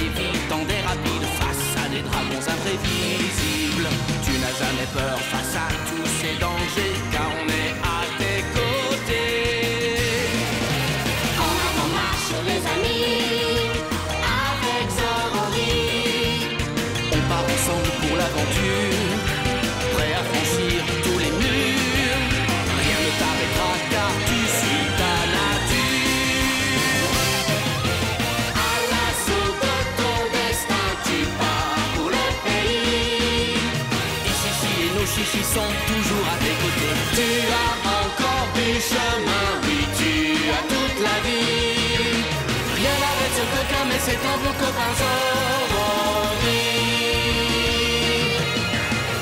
évitant des rapides face à des dragons imprévisibles. Tu n'as jamais peur face à tous ces dangers, car on est à tes côtés. En avant marche les amis, avec Zorori. On part ensemble pour l'aventure, prêt à franchir tous les murs. Rien ne t'arrêtera car tu suis ta nature. À l'assaut de ton destin, tu pars pour le pays. Et Chichi et nos chichis sont toujours à tes côtés. Tu as encore du chemin, oui, tu as toute la vie. Rien n'arrête ce coquin, mais c'est un bon copain Zorori.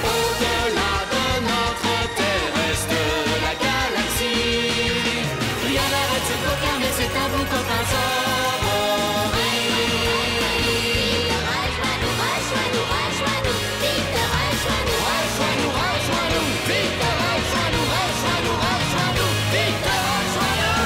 Au-delà de notre terre reste la galaxie. Rien n'arrête ce coquin, mais c'est un bon copain Zorori. Rejoins-nous, rejoins-nous, rejoins-nous. Vite, rejoins-nous, rejoins-nous, rejoins-nous. Vite, rejoins-nous, rejoins-nous, rejoins-nous. Vite, rejoins-nous.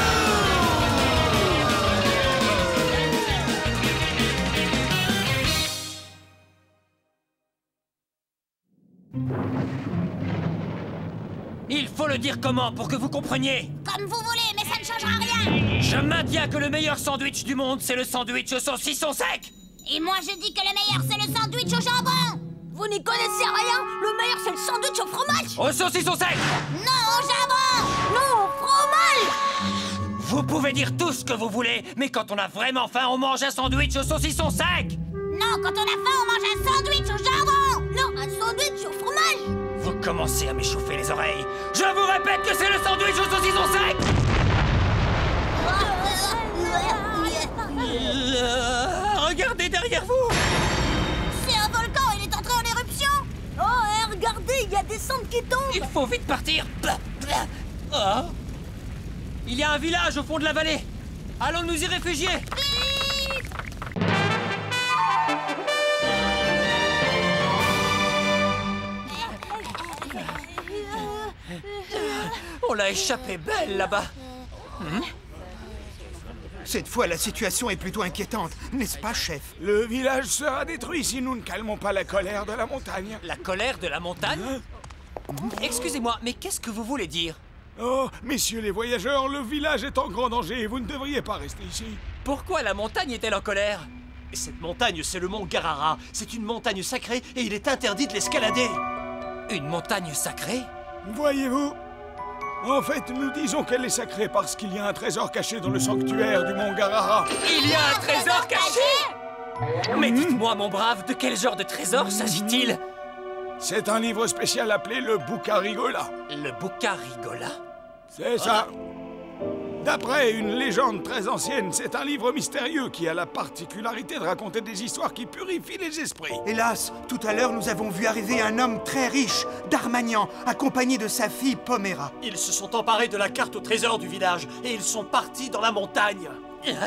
Il faut le dire comment pour que vous compreniez? Comme vous voulez, mais ça ne changera rien. Je maintiens que le meilleur sandwich du monde, c'est le sandwich au saucisson sec. Et moi, je dis que le meilleur, c'est le sandwich au jambon. Vous n'y connaissez rien. Le meilleur, c'est le sandwich au fromage. Au saucisson sec. Non, au jambon. Non, au fromage. Vous pouvez dire tout ce que vous voulez, mais quand on a vraiment faim, on mange un sandwich au saucisson sec. Non, quand on a faim, on mange un sandwich au jambon. Non, un sandwich au fromage. Vous commencez à m'échauffer les oreilles. Je vous répète que c'est le sandwich au saucisson sec. Regardez derrière vous. C'est un volcan, il est entré en éruption. Oh, regardez, il y a des cendres qui tombent. Il faut vite partir. Oh. Il y a un village au fond de la vallée. Allons nous y réfugier. On l'a échappé belle là-bas. Cette fois, la situation est plutôt inquiétante, n'est-ce pas, chef? Le village sera détruit si nous ne calmons pas la colère de la montagne. La colère de la montagne? Excusez-moi, mais qu'est-ce que vous voulez dire? Oh, messieurs les voyageurs, le village est en grand danger et vous ne devriez pas rester ici. Pourquoi la montagne est-elle en colère? Cette montagne, c'est le mont Garara. C'est une montagne sacrée et il est interdit de l'escalader. Une montagne sacrée? Voyez-vous? En fait, nous disons qu'elle est sacrée parce qu'il y a un trésor caché dans le sanctuaire du mont Garara. Il y a un trésor caché? Mais dites-moi, mon brave, de quel genre de trésor s'agit-il? C'est un livre spécial appelé le Bucarigola. Le Bucarigola? C'est ça. D'après une légende très ancienne, c'est un livre mystérieux qui a la particularité de raconter des histoires qui purifient les esprits. Hélas, tout à l'heure, nous avons vu arriver un homme très riche, d'Armagnan, accompagné de sa fille Pomera. Ils se sont emparés de la carte au trésor du village et ils sont partis dans la montagne.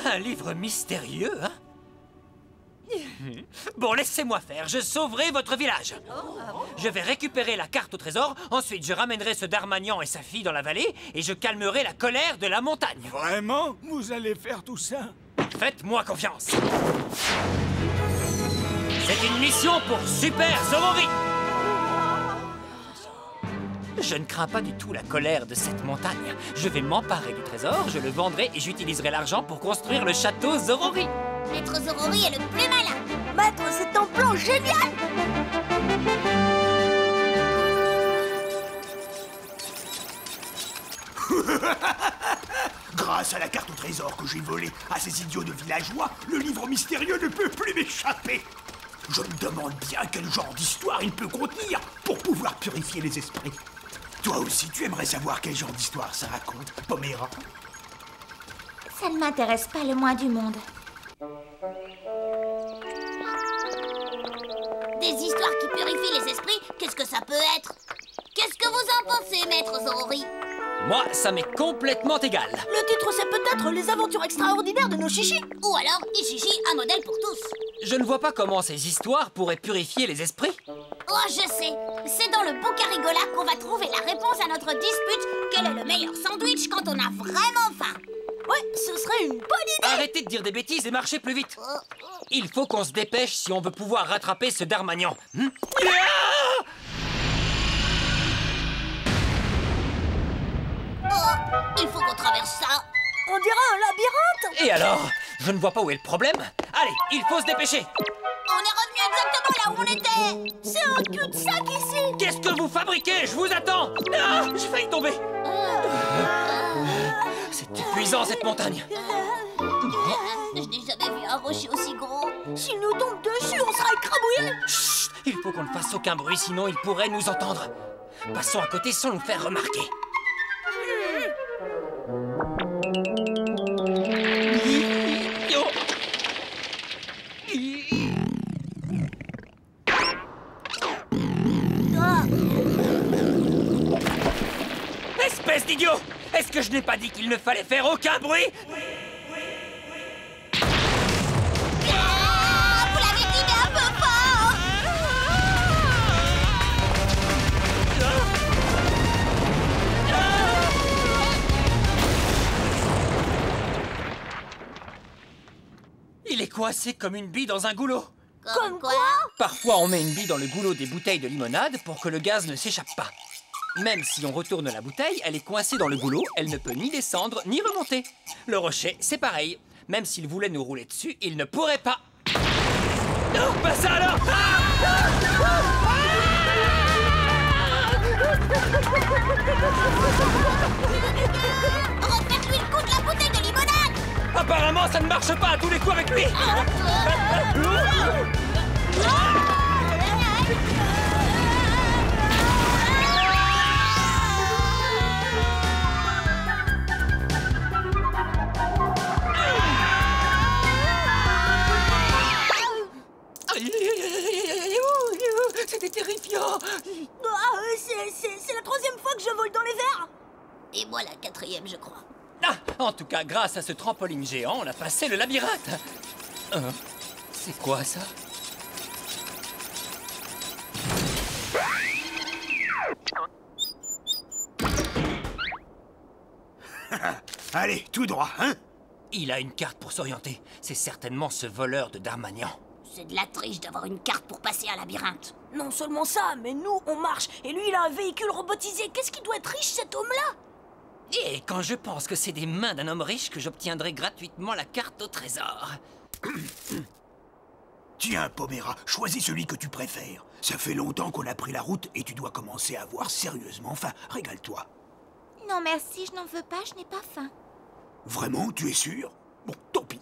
Un livre mystérieux, hein? Bon, laissez-moi faire, je sauverai votre village. Je vais récupérer la carte au trésor, ensuite je ramènerai ce Darmagnan et sa fille dans la vallée et je calmerai la colère de la montagne. Vraiment? Vous allez faire tout ça? Faites-moi confiance. C'est une mission pour Super Zorori. Je ne crains pas du tout la colère de cette montagne. Je vais m'emparer du trésor, je le vendrai et j'utiliserai l'argent pour construire le château Zorori. Maître Zorori est le plus malin. Maître, c'est un plan génial. Grâce à la carte au trésor que j'ai volée à ces idiots de villageois, le livre mystérieux ne peut plus m'échapper. Je me demande bien quel genre d'histoire il peut contenir pour pouvoir purifier les esprits. Toi aussi, tu aimerais savoir quel genre d'histoire ça raconte, Pomera? Ça ne m'intéresse pas le moins du monde. Des histoires qui purifient les esprits, qu'est-ce que ça peut être? Qu'est-ce que vous en pensez, Maître Zorori? Moi, ça m'est complètement égal. Le titre, c'est peut-être Les aventures extraordinaires de nos chichis. Ou alors, Ishishi, un modèle pour tous. Je ne vois pas comment ces histoires pourraient purifier les esprits. Oh, je sais. C'est dans le Bucarigola qu'on va trouver la réponse à notre dispute. Quel est le meilleur sandwich quand on a vraiment faim? Oui, Ouais, ce serait une bonne idée. Arrêtez de dire des bêtises et marchez plus vite. Il faut qu'on se dépêche si on veut pouvoir rattraper ce Darmanian. Il faut qu'on traverse ça. On dirait un labyrinthe. Et alors? Je ne vois pas où est le problème. Allez, il faut se dépêcher. On est revenu exactement là où on était. C'est un cul-de-sac ici. Qu'est-ce que vous fabriquez? Je vous attends. Ah, j'ai failli tomber. C'est épuisant cette montagne. Je n'ai jamais vu un rocher aussi gros. S'il nous tombe dessus, on sera écrabouillés. Chut, il faut qu'on ne fasse aucun bruit, sinon il pourrait nous entendre. Passons à côté sans nous faire remarquer. Espèce d'idiot! Est-ce que je n'ai pas dit qu'il ne fallait faire aucun bruit? Vous l'avez dit, mais un peu fort. Il est coincé comme une bille dans un goulot. Comme quoi? Parfois, on met une bille dans le goulot des bouteilles de limonade pour que le gaz ne s'échappe pas. Même si on retourne la bouteille, elle est coincée dans le goulot, elle ne peut ni descendre ni remonter. Le rocher, c'est pareil. Même s'il voulait nous rouler dessus, il ne pourrait pas. Non, pas ça alors! Refaites-lui le coup de la bouteille de limonade. Apparemment, ça ne marche pas à tous les coups avec lui! C'était terrifiant! C'est la 3e fois que je vole dans les verres. Et moi la 4e, je crois. Ah, en tout cas, grâce à ce trampoline géant, on a passé le labyrinthe. C'est quoi ça? Allez, tout droit, hein? Il a une carte pour s'orienter. C'est certainement ce voleur de Darmanian. C'est de la triche d'avoir une carte pour passer un labyrinthe. Non seulement ça, mais nous, on marche. Et lui, il a un véhicule robotisé. Qu'est-ce qu'il doit être riche, cet homme-là? Et quand je pense que c'est des mains d'un homme riche que j'obtiendrai gratuitement la carte au trésor. Tiens, Poméra, choisis celui que tu préfères. Ça fait longtemps qu'on a pris la route et tu dois commencer à avoir sérieusement faim. Régale-toi. Non merci, je n'en veux pas, je n'ai pas faim. Vraiment, tu es sûr? Bon, tant pis.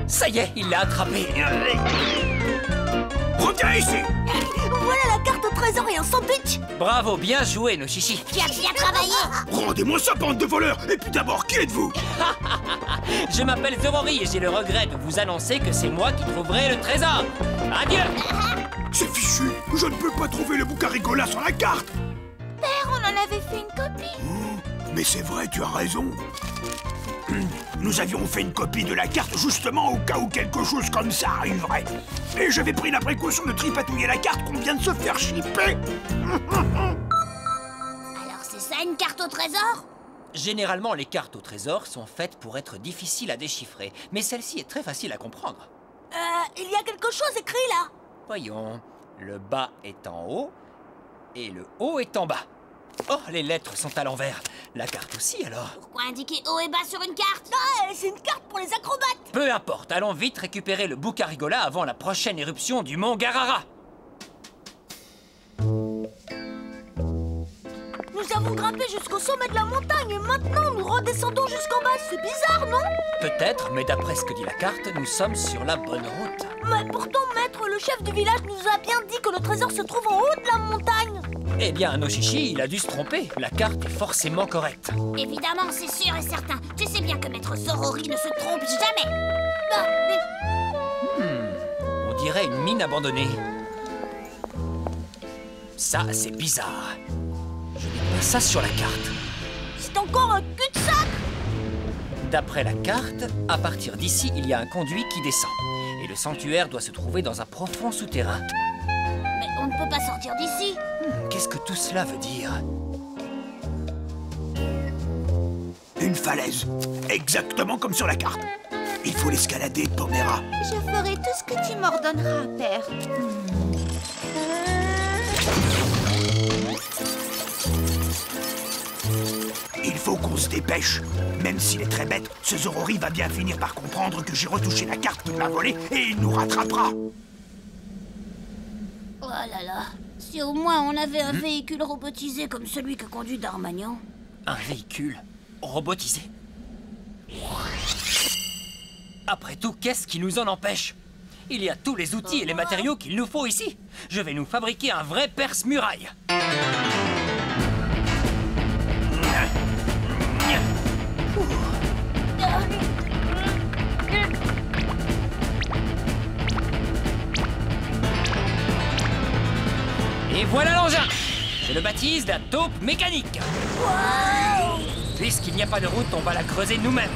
Ça y est, il l'a attrapé. Reviens ici! Voilà la carte au trésor et un sandwich. Bravo, bien joué, nos chichis. Tu as bien travaillé. Rendez-moi ça, bande de voleurs! Et puis d'abord, qui êtes-vous? Je m'appelle Zorori et j'ai le regret de vous annoncer que c'est moi qui trouverai le trésor. Adieu. C'est fichu! Je ne peux pas trouver le Bucarigola sur la carte! Père, on en avait fait une copie. Mais c'est vrai, tu as raison. Nous avions fait une copie de la carte justement au cas où quelque chose comme ça arriverait. Et j'avais pris la précaution de tripatouiller la carte qu'on vient de se faire chipper. Alors c'est ça une carte au trésor? Généralement, les cartes au trésor sont faites pour être difficiles à déchiffrer, mais celle-ci est très facile à comprendre. Il y a quelque chose écrit là. Voyons, le bas est en haut et le haut est en bas. Oh, les lettres sont à l'envers. La carte aussi, alors. Pourquoi indiquer haut et bas sur une carte? Ah, c'est une carte pour les acrobates. Peu importe, allons vite récupérer le Bucarigola avant la prochaine éruption du mont Garara. Nous avons grimpé jusqu'au sommet de la montagne et maintenant nous redescendons jusqu'en bas. C'est bizarre, non? Peut-être, mais d'après ce que dit la carte, nous sommes sur la bonne route. Mais pourtant, maître, le chef du village nous a bien dit que le trésor se trouve en haut de la montagne. Eh bien, Noshishi, il a dû se tromper. La carte est forcément correcte. Évidemment, c'est sûr et certain. Tu sais bien que maître Zorori ne se trompe jamais. Ah, mais... On dirait une mine abandonnée. Ça, c'est bizarre. Je n'ai pas ça sur la carte. c'est encore un cul-de-sac. D'après la carte, à partir d'ici, il y a un conduit qui descend. Et le sanctuaire doit se trouver dans un profond souterrain. On ne peut pas sortir d'ici. Qu'est-ce que tout cela veut dire? Une falaise, exactement comme sur la carte. Il faut l'escalader, Pomera. Je ferai tout ce que tu m'ordonneras, père. Il faut qu'on se dépêche. Même s'il est très bête, ce Zorori va bien finir par comprendre que j'ai retouché la carte qu'il m'a volée et il nous rattrapera. Oh là là. Si au moins on avait un véhicule robotisé comme celui que conduit Darmanian. Un véhicule robotisé. Après tout, qu'est-ce qui nous en empêche? Il y a tous les outils et les matériaux qu'il nous faut ici. Je vais nous fabriquer un vrai perce-muraille. Et voilà l'engin. Je le baptise la taupe mécanique. Puisqu'il n'y a pas de route, on va la creuser nous-mêmes.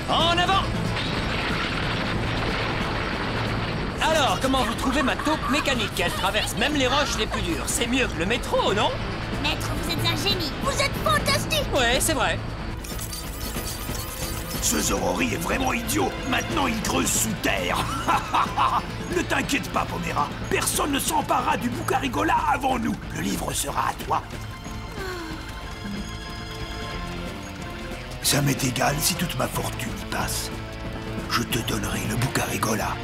En avant! Alors, comment vous trouvez ma taupe mécanique? Elle traverse même les roches les plus dures. C'est mieux que le métro, non? Maître, vous êtes un génie. Vous êtes fantastique. Ouais, c'est vrai. Ce Zorori est vraiment idiot. Maintenant, il creuse sous terre. Ne t'inquiète pas, Pomera. Personne ne s'emparera du Bucarigola avant nous. Le livre sera à toi. Ça m'est égal si toute ma fortune y passe. Je te donnerai le Bucarigola.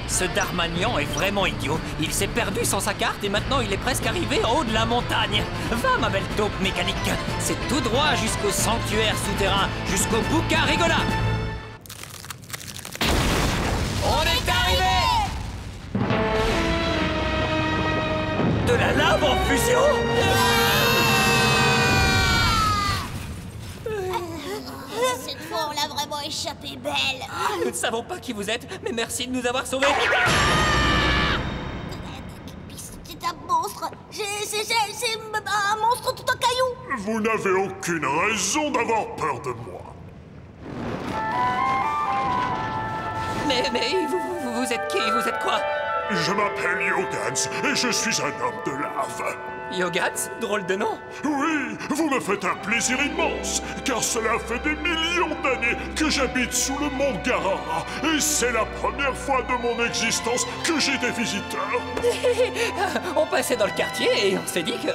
Ce Darmanian est vraiment idiot. Il s'est perdu sans sa carte et maintenant il est presque arrivé en haut de la montagne. Va, ma belle taupe mécanique. C'est tout droit jusqu'au sanctuaire souterrain, jusqu'au Bucarigola. On est arrivé! De la lave en fusion? Cette fois, on l'a vraiment échappé belle. Nous ne savons pas qui vous êtes, mais merci de nous avoir sauvés. C'est un monstre. C'est un monstre tout en cailloux. Vous n'avez aucune raison d'avoir peur de moi. Mais vous êtes qui? Vous êtes quoi? Je m'appelle Yogans et je suis un homme de lave. Yogans? Drôle de nom. Oui, vous me faites un plaisir immense, car cela fait des millions d'années que j'habite sous le mont Garara, et c'est la première fois de mon existence que j'ai des visiteurs. On passait dans le quartier et on s'est dit que...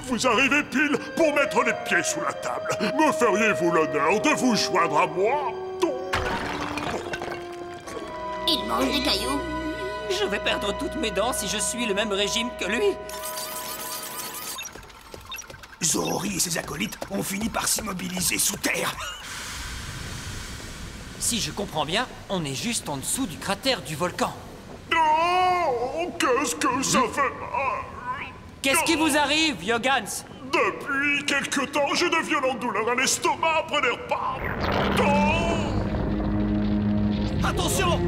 Vous arrivez pile pour mettre les pieds sous la table. Me feriez-vous l'honneur de vous joindre à moi? Il mange des cailloux. Je vais perdre toutes mes dents si je suis le même régime que lui. Zorori et ses acolytes ont fini par s'immobiliser sous terre. Si je comprends bien, on est juste en dessous du cratère du volcan. Oh, qu'est-ce que ça fait mal? Qu'est-ce qui vous arrive, Yogans? Depuis quelque temps, j'ai de violentes douleurs à l'estomac après les repas. Oh! Attention!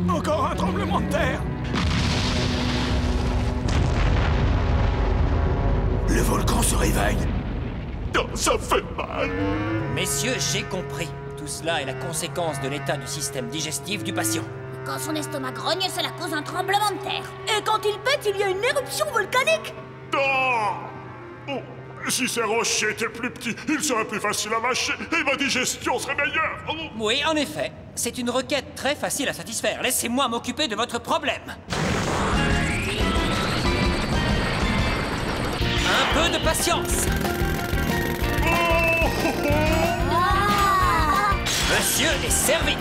Encore un tremblement de terre. Le volcan se réveille. Oh, ça fait mal. Messieurs, j'ai compris. Tout cela est la conséquence de l'état du système digestif du patient. Quand son estomac grogne, cela cause un tremblement de terre. Et quand il pète, il y a une éruption volcanique. Oh! Oh, si ces rochers étaient plus petits, il serait plus facile à mâcher et ma digestion serait meilleure. Oh. Oui, en effet. C'est une requête très facile à satisfaire. Laissez-moi m'occuper de votre problème. Un peu de patience. Monsieur est servi.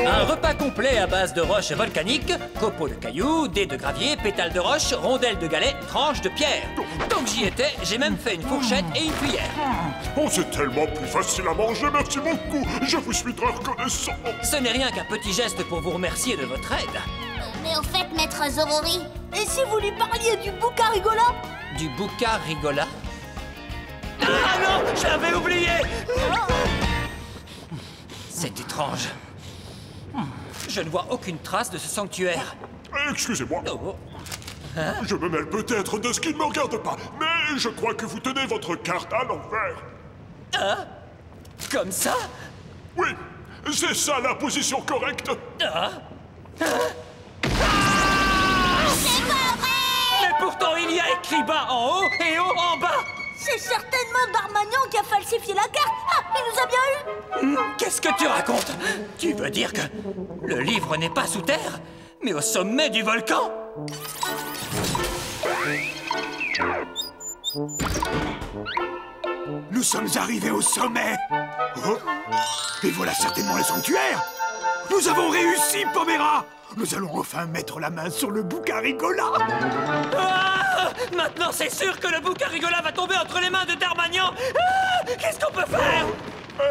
Un repas complet à base de roches volcaniques, copeaux de cailloux, dés de gravier, pétales de roche, rondelles de galets, tranches de pierre. Tant que j'y étais, j'ai même fait une fourchette et une cuillère. Oh, c'est tellement plus facile à manger, merci beaucoup. Je vous suis très reconnaissant. Ce n'est rien qu'un petit geste pour vous remercier de votre aide. Mais au fait, maître Zorori... Et si vous lui parliez du Bucarigola? Du Bucarigola? Ah non, j'avais oublié! C'est étrange. Je ne vois aucune trace de ce sanctuaire. Excusez-moi. Oh. Je me mêle peut-être de ce qui ne me regarde pas, mais je crois que vous tenez votre carte à l'envers. Hein? Comme ça? Oui, c'est ça la position correcte. Ah. Ah. y a écrit bas en haut et haut en bas. C'est certainement Darmanian qui a falsifié la carte. Ah, il nous a bien eu. Qu'est-ce que tu racontes? Tu veux dire que le livre n'est pas sous terre, mais au sommet du volcan? Nous sommes arrivés au sommet. Oh. Et voilà certainement le sanctuaire. Nous avons réussi, Poméra. Nous allons enfin mettre la main sur le Boucarigola. Ah, maintenant c'est sûr que le Boucarigola va tomber entre les mains de Darmanian. Ah, qu'est-ce qu'on peut faire?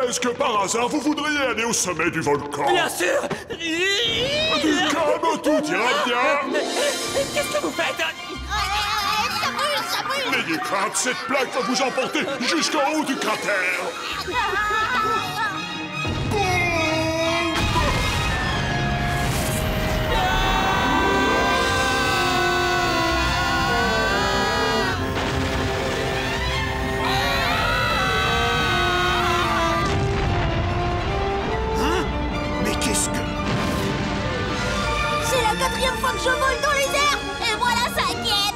Est-ce que par hasard vous voudriez aller au sommet du volcan? Bien sûr. Du calme, tout ira bien. Qu'est-ce que vous faites? Ça brûle, ça brûle. N'ayez crainte, cette plaque va vous emporter jusqu'en haut du cratère. C'est la 4e fois que je vole dans les airs. Et moi la 5e.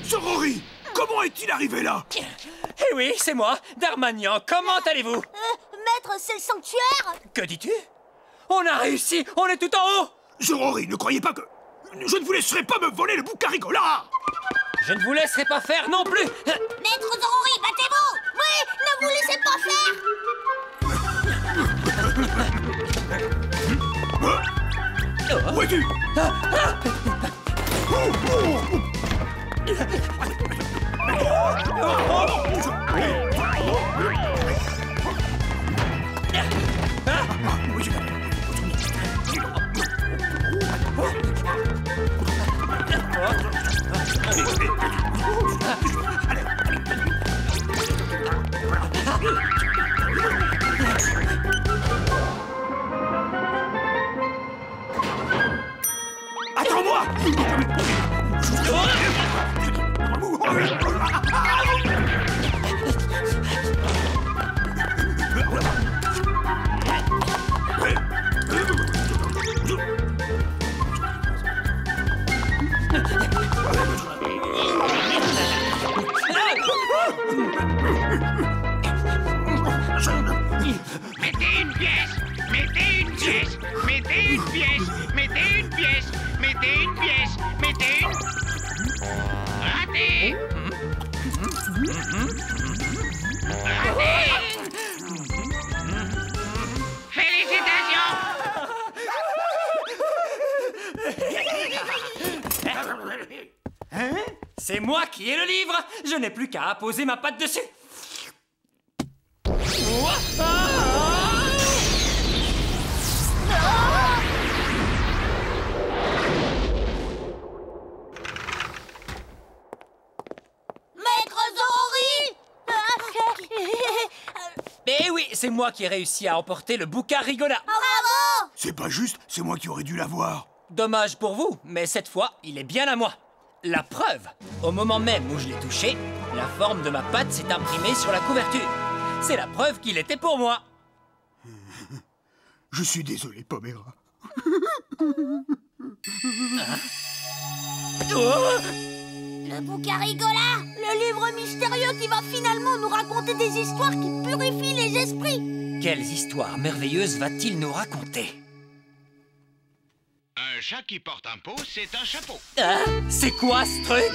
Sorori, comment est-il arrivé là? Eh oui, c'est moi, Darmanian. Comment allez-vous? Maître, c'est le sanctuaire. Que dis-tu? On a réussi. On est tout en haut. Sorori, ne croyez pas que... Je ne vous laisserai pas me voler le Boucarigola. Je ne vous laisserai pas faire non plus. Maître Zorori, battez-vous. Oui, ne vous laissez pas faire. Où es-tu? Attends-moi! Mettez une pièce, mettez une pièce, mettez une pièce, mettez une pièce, mettez une pièce, mettez une... Raté! Raté! Félicitations! C'est moi qui ai le livre. Je n'ai plus qu'à apposer ma patte dessus. Maître Zorori. Eh oui, c'est moi qui ai réussi à emporter le Boucarigola. Bravo. C'est pas juste, c'est moi qui aurais dû l'avoir. Dommage pour vous, mais cette fois, il est bien à moi. La preuve, au moment même où je l'ai touché, la forme de ma patte s'est imprimée sur la couverture. C'est la preuve qu'il était pour moi. Je suis désolé, Poméra. Le Boucarigola. Le livre mystérieux qui va finalement nous raconter des histoires qui purifient les esprits. Quelles histoires merveilleuses va-t-il nous raconter? Un chat qui porte un pot, c'est un chapeau. Ah, c'est quoi ce truc?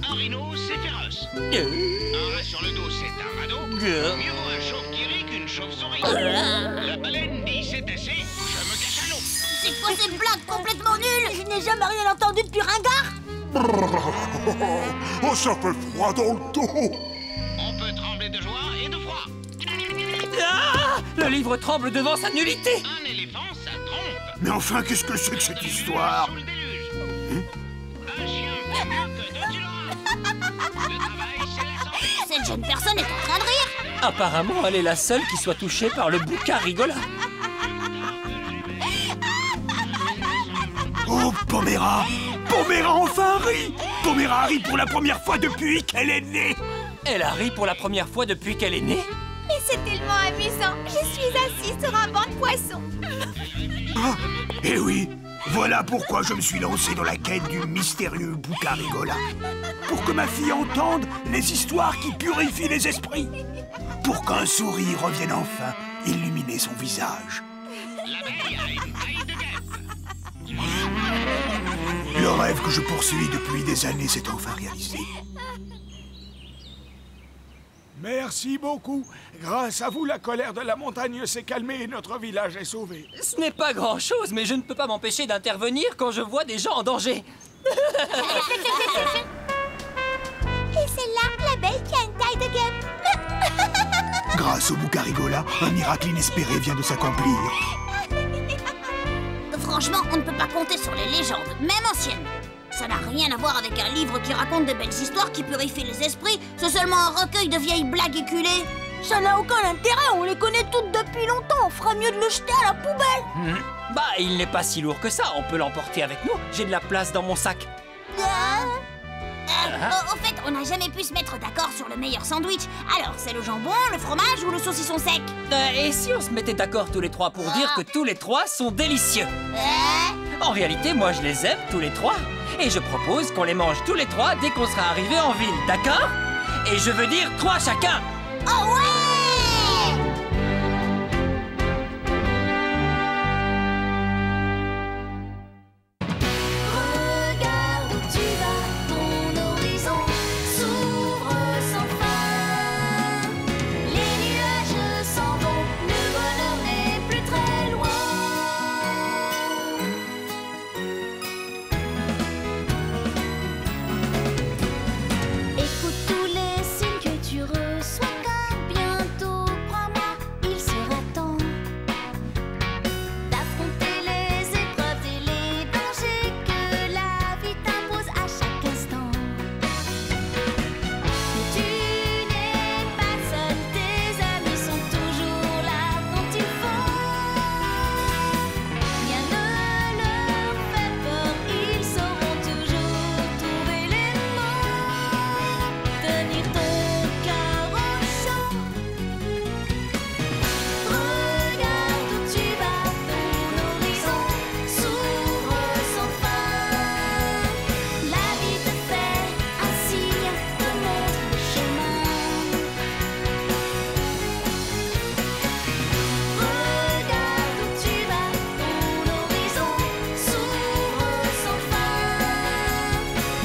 Un rhino, c'est féroce. Un rat sur le dos, c'est un radeau. Mieux vaut un chauve qui rit qu'une chauve-souris. La baleine dit c'est assez, je me cache à l'eau. C'est quoi cette blague complètement nulle? Je n'ai jamais rien entendu depuis Ringard. Oh, ça fait froid dans le dos. On peut trembler de joie et de froid. Ah, le livre tremble devant sa nullité. Un éléphant, ça trompe. Mais enfin, qu'est-ce que c'est que cette histoire? Sous le déluge. Un chien plus dur que deux kilogrammes. Le travail, c'est la santé. Cette jeune personne est en train de rire. Apparemment, elle est la seule qui soit touchée par le Boucarigola. Oh, Poméra! Poméra enfin rit! Poméra rit pour la première fois depuis qu'elle est née! Elle a ri pour la première fois depuis qu'elle est née. Mais c'est tellement amusant. Je suis assise sur un banc de poissons. Ah, eh oui! Voilà pourquoi je me suis lancé dans la quête du mystérieux Boucarigola. Pour que ma fille entende les histoires qui purifient les esprits. Pour qu'un sourire revienne enfin illuminer son visage. L'abeille a une taille de guêpe. Le rêve que je poursuis depuis des années s'est enfin réalisé. Merci beaucoup. Grâce à vous, la colère de la montagne s'est calmée et notre village est sauvé. Ce n'est pas grand-chose, mais je ne peux pas m'empêcher d'intervenir quand je vois des gens en danger. Et c'est là l'abeille qui a une taille de guêpe. Grâce au Boucarigola, un miracle inespéré vient de s'accomplir. Franchement, on ne peut pas compter sur les légendes, même anciennes. Ça n'a rien à voir avec un livre qui raconte de belles histoires qui purifient les esprits. C'est seulement un recueil de vieilles blagues éculées. Ça n'a aucun intérêt, on les connaît toutes depuis longtemps. On fera mieux de le jeter à la poubelle. Bah, il n'est pas si lourd que ça, on peut l'emporter avec nous. J'ai de la place dans mon sac. Au fait, on n'a jamais pu se mettre d'accord sur le meilleur sandwich. Alors, c'est le jambon, le fromage ou le saucisson sec? Et si on se mettait d'accord tous les trois pour dire que tous les trois sont délicieux? En réalité, moi je les aime tous les trois. Et je propose qu'on les mange tous les trois dès qu'on sera arrivé en ville, d'accord? Et je veux dire 3 chacun. Oh ouais! Regarde où tu vas, ton horizon s'ouvre sans fin. Les nuages s'en vont, le bonheur n'est plus très loin. Écoute tous les signes que tu reçois, car bientôt, crois-moi, il sera temps d'affronter les épreuves et les dangers que la vie t'impose à chaque instant. Mais tu n'es pas seul, tes amis sont toujours là quand il faut. Rien ne leur fait peur, ils sauront toujours trouver les mots, tenir ton cœur au chaud. Regarde où tu vas, ton horizon s'ouvre sans fin. La vie te fait un signe, te montre le chemin. Regarde où tu vas, ton horizon s'ouvre sans fin.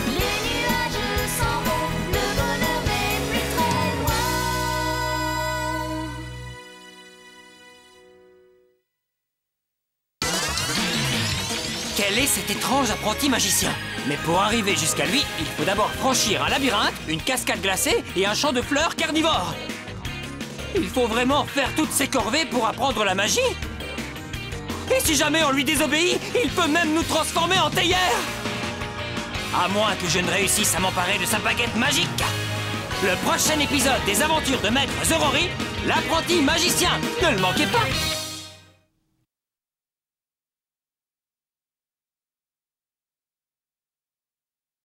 Les nuages s'en vont, le bonheur n'est plus très loin. Quel est cet étrange apprenti magicien? Mais pour arriver jusqu'à lui, il faut d'abord franchir un labyrinthe, une cascade glacée et un champ de fleurs carnivores. Il faut vraiment faire toutes ces corvées pour apprendre la magie? Et si jamais on lui désobéit, il peut même nous transformer en théière! À moins que je ne réussisse à m'emparer de sa baguette magique. Le prochain épisode des aventures de Maître Zorori, l'apprenti magicien. Ne le manquez pas!